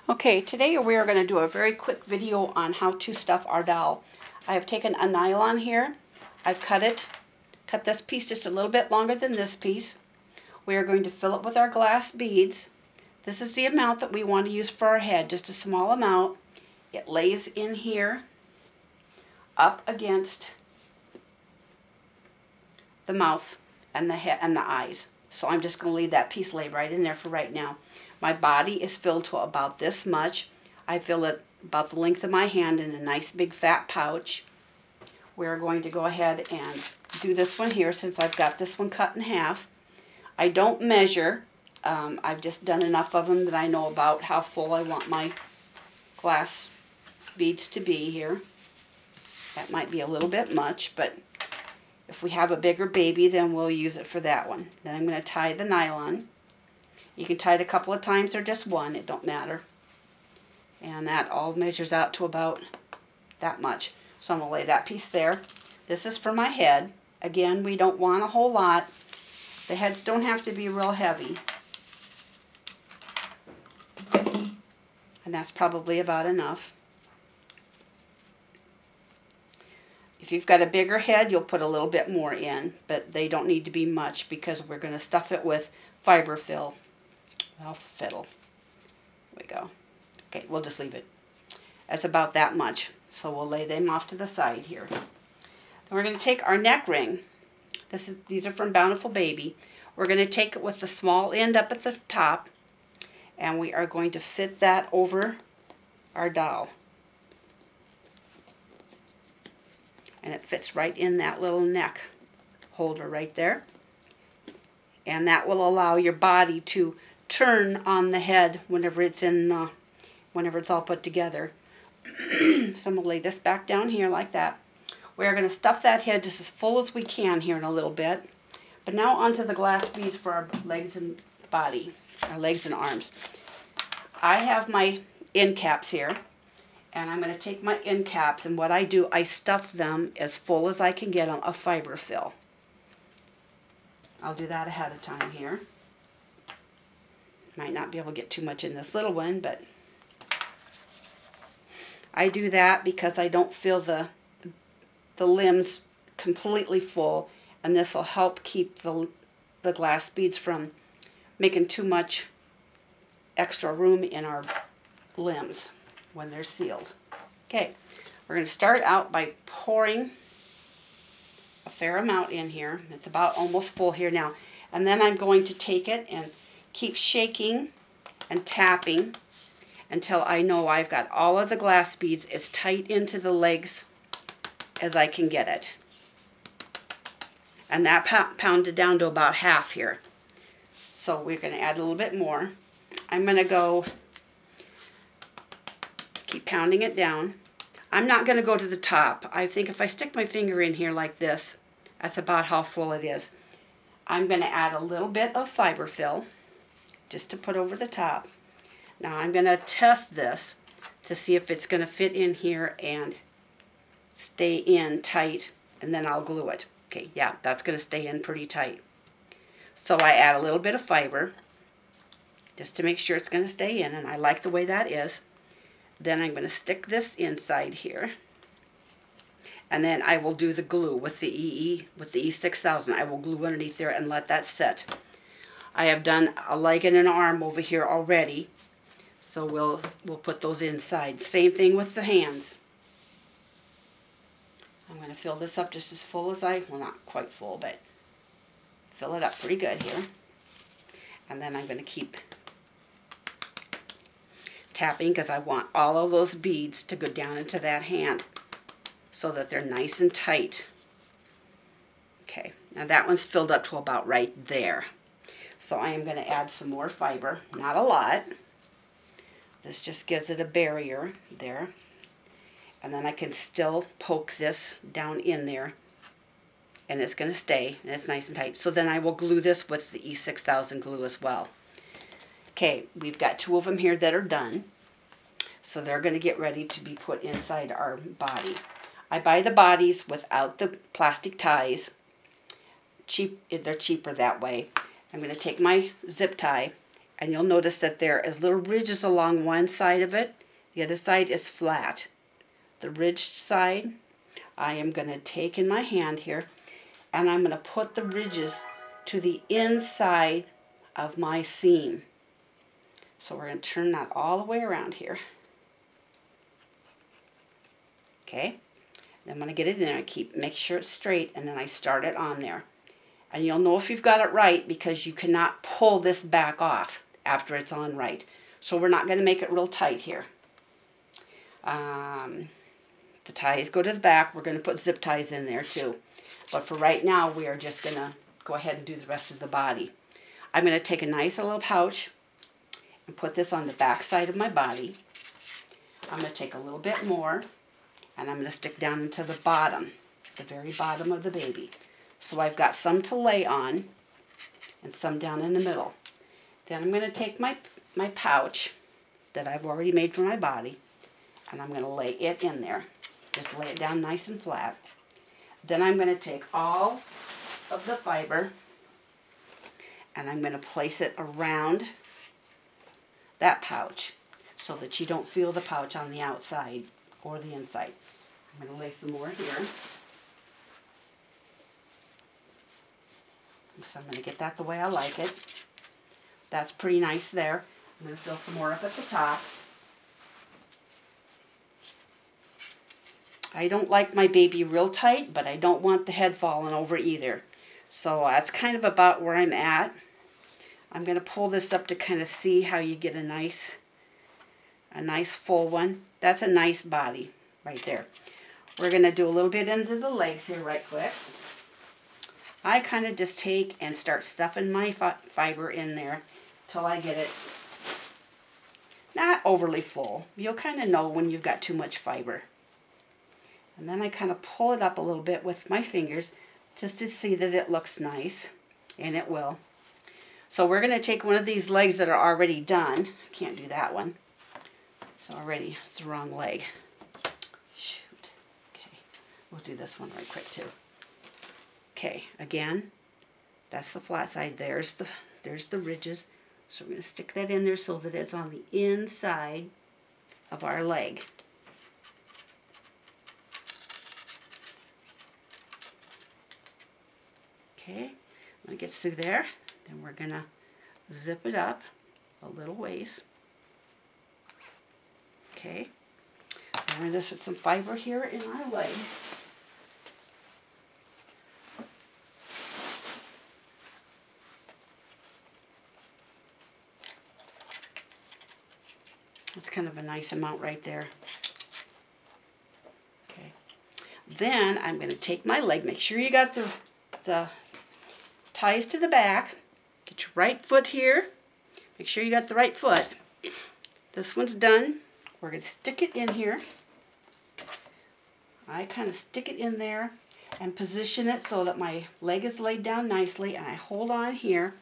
Okay, today we are going to do a very quick video on how to stuff our doll. I have taken a nylon here. I've cut this piece just a little bit longer than this piece. We are going to fill it with our glass beads. This is the amount that we want to use for our head, just a small amount. It lays in here up against the mouth and the head and the eyes. So I'm just going to leave that piece lay right in there for right now. My body is filled to about this much. I fill it about the length of my hand in a nice big fat pouch. We're going to go ahead and do this one here since I've got this one cut in half. I don't measure. I've just done enough of them that I know about how full I want my glass beads to be here. That might be a little bit much, but if we have a bigger baby, then we'll use it for that one. Then I'm going to tie the nylon. You can tie it a couple of times or just one, it don't matter. And that all measures out to about that much. So I'm going to lay that piece there. This is for my head. Again, we don't want a whole lot. The heads don't have to be real heavy. And that's probably about enough. If you've got a bigger head, you'll put a little bit more in, but they don't need to be much because we're going to stuff it with fiberfill. Well, fiddle. There we go. Okay, we'll just leave it. That's about that much. So we'll lay them off to the side here. Then we're going to take our neck ring. These are from Bountiful Baby. We're going to take it with the small end up at the top, and we are going to fit that over our doll. And it fits right in that little neck holder right there. And that will allow your body to turn on the head whenever it's all put together. So I'm going to lay this back down here like that. We are going to stuff that head just as full as we can here in a little bit. But now onto the glass beads for our legs and body, our legs and arms. I have my end caps here. And I'm going to take my end caps, and what I do, I stuff them as full as I can get them of fiberfill. I'll do that ahead of time here. Might not be able to get too much in this little one, but I do that because I don't feel the limbs completely full, and this will help keep the glass beads from making too much extra room in our limbs when they're sealed. Okay, we're going to start out by pouring a fair amount in here. It's about almost full here now. And then I'm going to take it and keep shaking and tapping until I know I've got all of the glass beads as tight into the legs as I can get it. And that pounded down to about half here. So we're going to add a little bit more. I'm going to go keep pounding it down. I'm not going to go to the top. I think if I stick my finger in here like this, that's about how full it is. I'm going to add a little bit of fiberfill just to put over the top. Now I'm going to test this to see if it's going to fit in here and stay in tight, and then I'll glue it. Okay, yeah, that's going to stay in pretty tight. So I add a little bit of fiber just to make sure it's going to stay in, and I like the way that is. Then I'm going to stick this inside here, and then I will do the glue with the E6000. I will glue underneath there and let that set. I have done a leg and an arm over here already, so we'll put those inside. Same thing with the hands. I'm going to fill this up just as full as well, not quite full, but fill it up pretty good here. And then I'm going to keep tapping because I want all of those beads to go down into that hand so that they're nice and tight. Okay, now that one's filled up to about right there. So I am going to add some more fiber, not a lot. This just gives it a barrier there. And then I can still poke this down in there, and it's going to stay, and it's nice and tight. So then I will glue this with the E6000 glue as well. Okay, we've got two of them here that are done. So they're going to get ready to be put inside our body. I buy the bodies without the plastic ties. They're cheaper that way. I'm going to take my zip tie And you'll notice that there is little ridges along one side of it. The other side is flat. The ridged side, I am going to take in my hand here, and I'm going to put the ridges to the inside of my seam. So we're going to turn that all the way around here. Okay, then I'm going to get it in there, make sure it's straight, and then I start it on there. And you'll know if you've got it right because you cannot pull this back off after it's on right. So we're not going to make it real tight here. The ties go to the back. We're going to put zip ties in there too. But for right now, we are just going to go ahead and do the rest of the body. I'm going to take a nice little pouch and put this on the back side of my body. I'm going to take a little bit more, and I'm going to stick down into the bottom, the very bottom of the baby. So I've got some to lay on and some down in the middle. Then I'm going to take my pouch that I've already made for my body, and I'm going to lay it in there. Just lay it down nice and flat. Then I'm going to take all of the fiber and I'm going to place it around that pouch so that you don't feel the pouch on the outside or the inside. I'm going to lay some more here. So I'm going to get that the way I like it. That's pretty nice there. I'm going to fill some more up at the top. I don't like my baby real tight, but I don't want the head falling over either. So that's kind of about where I'm at. I'm going to pull this up to kind of see how you get a nice full one. That's a nice body right there. We're going to do a little bit into the legs here right quick. I kind of just take and start stuffing my fiber in there till I get it not overly full. You'll kind of know when you've got too much fiber. And then I kind of pull it up a little bit with my fingers just to see that it looks nice, and it will. So we're going to take one of these legs that are already done. Can't do that one. It's the wrong leg. Shoot. Okay, we'll do this one right quick too. Okay, again, that's the flat side. There's the ridges. So we're going to stick that in there so that it's on the inside of our leg. Okay, when it gets through there, then we're going to zip it up a little ways. Okay, we're going to just put some fiber here in our leg. That's kind of a nice amount right there. Okay, then I'm going to take my leg. Make sure you got the ties to the back. Get your right foot here. Make sure you got the right foot. This one's done. We're going to stick it in here. I kind of stick it in there and position it so that my leg is laid down nicely, and I hold on here.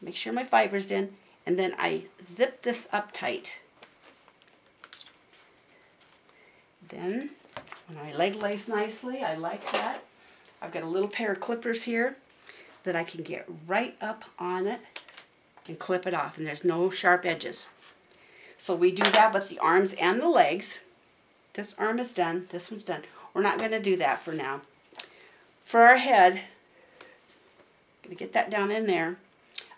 Make sure my fiber's in, and then I zip this up tight. Then when my leg lays nicely, I like that. I've got a little pair of clippers here that I can get right up on it and clip it off, and there's no sharp edges. So we do that with the arms and the legs. This arm is done, this one's done. We're not going to do that for now. For our head, I'm going to get that down in there.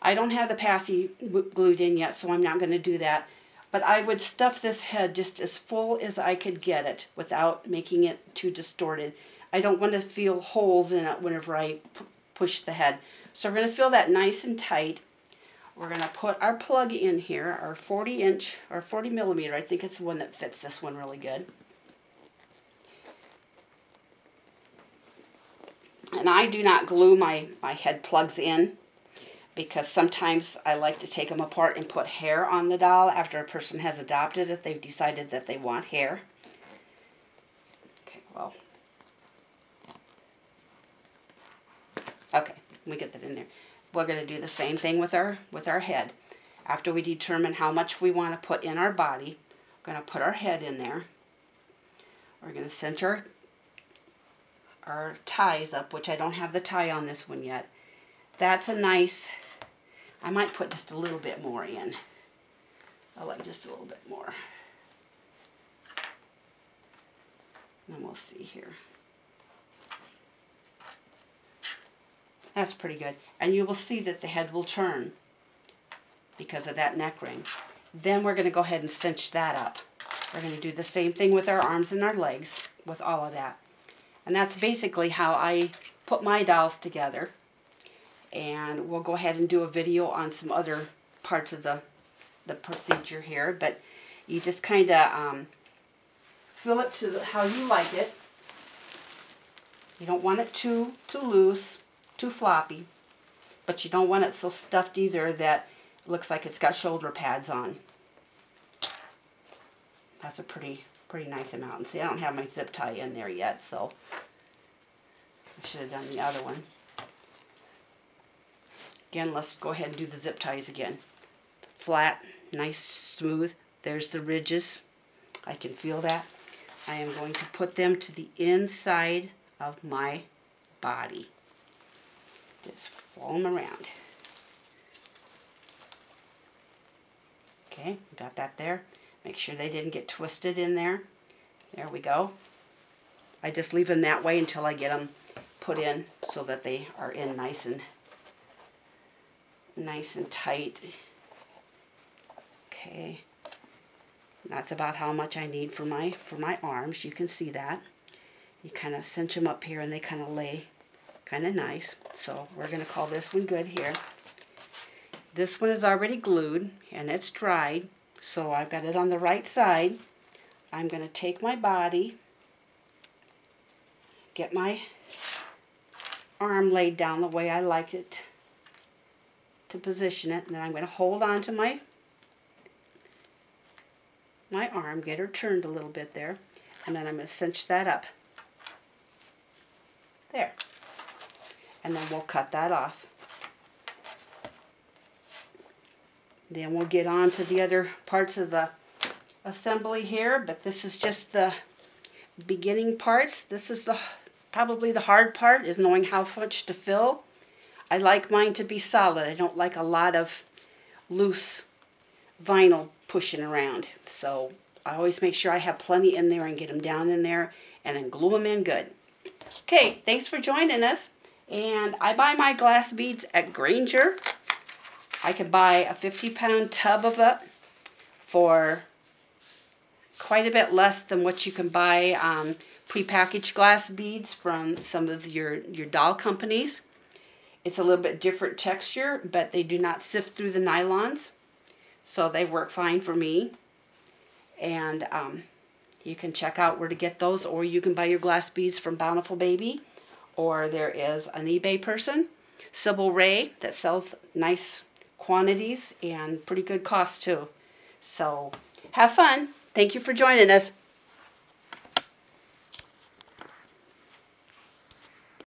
I don't have the passy glued in yet, so I'm not going to do that. But I would stuff this head just as full as I could get it without making it too distorted. I don't want to feel holes in it whenever I push the head. So we're going to fill that nice and tight. We're going to put our plug in here, our 40-inch, or 40 millimeter. I think it's the one that fits this one really good. And I do not glue my head plugs in because sometimes I like to take them apart and put hair on the doll after a person has adopted if they've decided that they want hair. Okay, well. Okay, we get that in there. We're going to do the same thing with our head. After we determine how much we want to put in our body, we're going to put our head in there. We're going to center our ties up, which I don't have the tie on this one yet. That's a nice I might put just a little bit more in. I like just a little bit more. And we'll see here. That's pretty good. And you will see that the head will turn because of that neck ring. Then we're going to go ahead and cinch that up. We're going to do the same thing with our arms and our legs with all of that. And that's basically how I put my dolls together. And we'll go ahead and do a video on some other parts of the procedure here. But you just kind of fill it to how you like it. You don't want it too loose, too floppy. But you don't want it so stuffed either that it looks like it's got shoulder pads on. That's a pretty nice amount. And see, I don't have my zip tie in there yet, so I should have done the other one. Again, let's go ahead and do the zip ties again. Flat, nice, smooth. There's the ridges. I can feel that. I am going to put them to the inside of my body. Just follow them around. Okay, got that there. Make sure they didn't get twisted in there. There we go. I just leave them that way until I get them put in so that they are in nice and tight. Okay. And that's about how much I need for my arms. You can see that. You kind of cinch them up here and they kind of lay kind of nice. So we're going to call this one good here. This one is already glued and it's dried. So I've got it on the right side. I'm going to take my body, get my arm laid down the way I like it to position it, and then I'm going to hold on to my arm, get her turned a little bit there, and then I'm going to cinch that up. There. And then we'll cut that off. Then we'll get on to the other parts of the assembly here, but this is just the beginning parts. This is probably the hard part, is knowing how much to fill. I like mine to be solid. I don't like a lot of loose vinyl pushing around. So I always make sure I have plenty in there and get them down in there and then glue them in good. Okay, thanks for joining us. And I buy my glass beads at Granger. I can buy a 50-pound tub of it for quite a bit less than what you can buy prepackaged glass beads from some of your doll companies. It's a little bit different texture, but they do not sift through the nylons, so they work fine for me. And you can check out where to get those, or you can buy your glass beads from Bountiful Baby, or there is an eBay person, Sybil Ray, that sells nice quantities and pretty good cost too. So have fun. Thank you for joining us.